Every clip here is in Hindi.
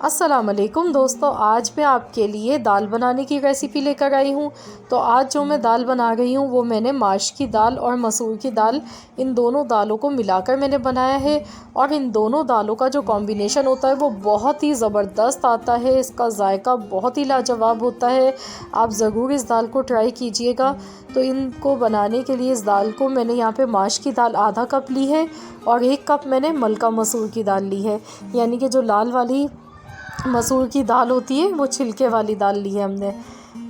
अस्सलाम वालेकुम दोस्तों, आज मैं आपके लिए दाल बनाने की रेसिपी लेकर आई हूँ। तो आज जो मैं दाल बना रही हूँ वो मैंने माश की दाल और मसूर की दाल, इन दोनों दालों को मिलाकर मैंने बनाया है। और इन दोनों दालों का जो कॉम्बिनेशन होता है वो बहुत ही ज़बरदस्त आता है। इसका जायका बहुत ही लाजवाब होता है। आप ज़रूर इस दाल को ट्राई कीजिएगा। तो इनको बनाने के लिए इस दाल को मैंने यहाँ पे माश की दाल आधा कप ली है और 1 कप मैंने मलका मसूर की दाल ली है, यानी कि जो लाल वाली मसूर की दाल होती है वो छिलके वाली दाल ली है हमने।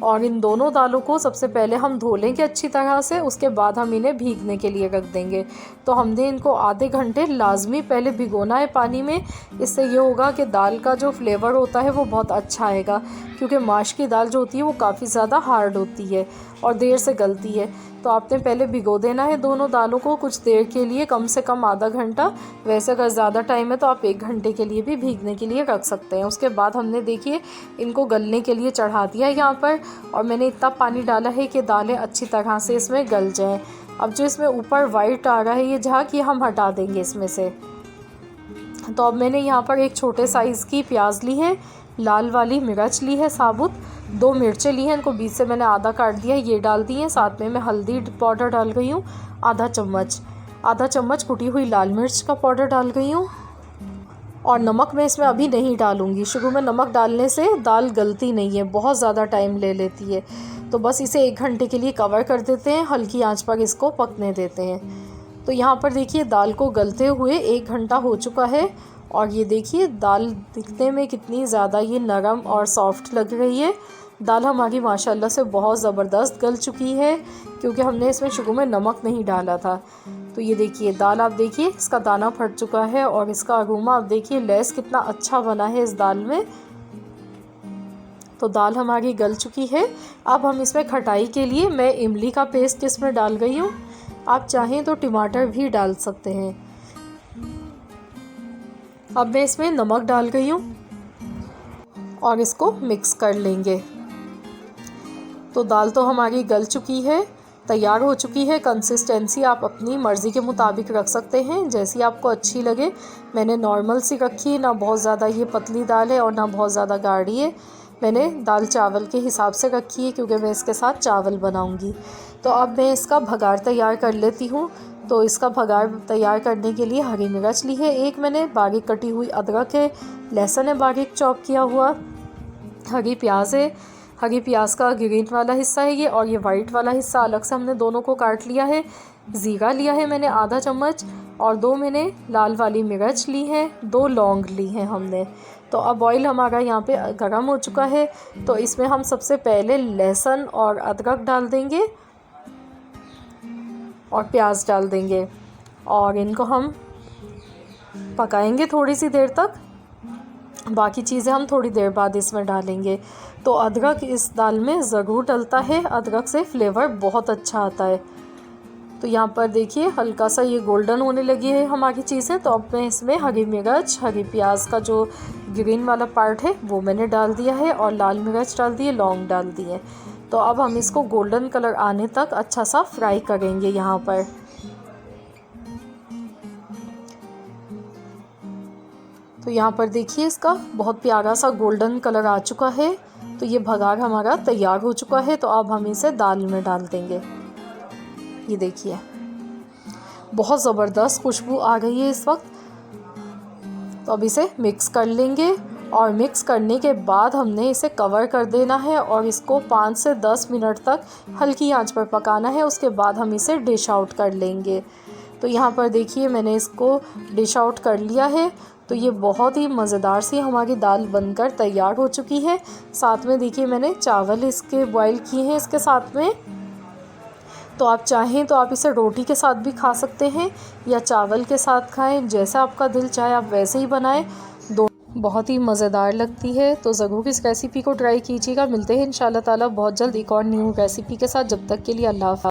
और इन दोनों दालों को सबसे पहले हम धो लेंगे अच्छी तरह से, उसके बाद हम इन्हें भीगने के लिए रख देंगे। तो हमने इनको आधे घंटे लाजमी पहले भिगोना है पानी में। इससे ये होगा कि दाल का जो फ्लेवर होता है वो बहुत अच्छा आएगा, क्योंकि माश की दाल जो होती है वो काफ़ी ज़्यादा हार्ड होती है और देर से गलती है। तो आपने पहले भिगो देना है दोनों दालों को कुछ देर के लिए, कम से कम आधा घंटा। वैसे अगर ज़्यादा टाइम है तो आप 1 घंटे के लिए भी भीगने के लिए रख सकते हैं। उसके बाद हमने देखिए इनको गलने के लिए चढ़ा दिया है यहाँ पर, और मैंने इतना पानी डाला है कि दालें अच्छी तरह से इसमें गल जाएं। अब जो इसमें ऊपर वाइट आ रहा है ये झाग, ये हम हटा देंगे इसमें से। तो अब मैंने यहाँ पर एक छोटे साइज़ की प्याज ली है, लाल वाली मिर्च ली है साबुत, 2 मिर्चें ली हैं, इनको बीच से मैंने आधा काट दिया है, ये डाल दी है। साथ में मैं हल्दी पाउडर डाल गई हूँ आधा चम्मच कुटी हुई लाल मिर्च का पाउडर डाल गई हूँ। और नमक मैं इसमें अभी नहीं डालूँगी, शुरू में नमक डालने से दाल गलती नहीं है, बहुत ज़्यादा टाइम ले लेती है। तो बस इसे 1 घंटे के लिए कवर कर देते हैं, हल्की आंच पर इसको पकने देते हैं। तो यहाँ पर देखिए दाल को गलते हुए 1 घंटा हो चुका है, और ये देखिए दाल दिखने में कितनी ज़्यादा ये नरम और सॉफ्ट लग रही है। दाल हमारी माशाल्लाह से बहुत ज़बरदस्त गल चुकी है, क्योंकि हमने इसमें शुरू में नमक नहीं डाला था। तो ये देखिए दाल, आप देखिए इसका दाना फट चुका है और इसका अरोमा आप देखिए, लेस कितना अच्छा बना है इस दाल में। तो दाल हमारी गल चुकी है। अब हम इसमें खटाई के लिए मैं इमली का पेस्ट इसमें डाल गई हूँ, आप चाहें तो टमाटर भी डाल सकते हैं। अब मैं इसमें नमक डाल गई हूँ और इसको मिक्स कर लेंगे। तो दाल तो हमारी गल चुकी है, तैयार हो चुकी है। कंसिस्टेंसी आप अपनी मर्ज़ी के मुताबिक रख सकते हैं, जैसी आपको अच्छी लगे। मैंने नॉर्मल सी रखी है, ना बहुत ज़्यादा ये पतली दाल है और ना बहुत ज़्यादा गाढ़ी है। मैंने दाल चावल के हिसाब से रखी है, क्योंकि मैं इसके साथ चावल बनाऊंगी। तो अब मैं इसका भगार तैयार कर लेती हूँ। तो इसका भगार तैयार करने के लिए हरी मिर्च ली है, एक मैंने बारीक कटी हुई अदरक है, लहसुन है बारीक चॉप किया हुआ, हरी प्याज है, हरी प्याज का ग्रीन वाला हिस्सा है ये, और ये वाइट वाला हिस्सा अलग से हमने दोनों को काट लिया है। ज़ीरा लिया है मैंने आधा चम्मच, और 2 मैंने लाल वाली मिर्च ली है, 2 लौंग ली हैं हमने। तो अब ऑयल हमारा यहाँ पे गर्म हो चुका है। तो इसमें हम सबसे पहले लहसुन और अदरक डाल देंगे और प्याज डाल देंगे, और इनको हम पकाएंगे थोड़ी सी देर तक। बाकी चीज़ें हम थोड़ी देर बाद इसमें डालेंगे। तो अदरक इस दाल में ज़रूर डलता है, अदरक से फ्लेवर बहुत अच्छा आता है। तो यहाँ पर देखिए हल्का सा ये गोल्डन होने लगी है हमारी चीज़ें। तो अब मैं इसमें हरी मिर्च, हरी प्याज का जो ग्रीन वाला पार्ट है वो मैंने डाल दिया है, और लाल मिर्च डाल दी है, लौंग डाल दी है। तो अब हम इसको गोल्डन कलर आने तक अच्छा सा फ्राई करेंगे यहाँ पर। तो यहाँ पर देखिए इसका बहुत प्यारा सा गोल्डन कलर आ चुका है। तो ये भगार हमारा तैयार हो चुका है। तो अब हम इसे दाल में डाल देंगे। ये देखिए बहुत ज़बरदस्त खुशबू आ गई है इस वक्त। तो अब इसे मिक्स कर लेंगे, और मिक्स करने के बाद हमने इसे कवर कर देना है और इसको 5 से 10 मिनट तक हल्की आंच पर पकाना है। उसके बाद हम इसे डिश आउट कर लेंगे। तो यहाँ पर देखिए मैंने इसको डिश आउट कर लिया है। तो ये बहुत ही मज़ेदार सी हमारी दाल बनकर तैयार हो चुकी है। साथ में देखिए मैंने चावल इसके बॉईल किए हैं इसके साथ में। तो आप चाहें तो आप इसे रोटी के साथ भी खा सकते हैं या चावल के साथ खाएं, जैसा आपका दिल चाहे आप वैसे ही बनाएं। बहुत ही मज़ेदार लगती है। तो ज़रूर इस रेसिपी को ट्राई कीजिएगा। मिलते हैं इंशाल्लाह ताला बहुत जल्द एक और न्यू रेसिपी के साथ। जब तक के लिए अल्लाह हाफ़िज़।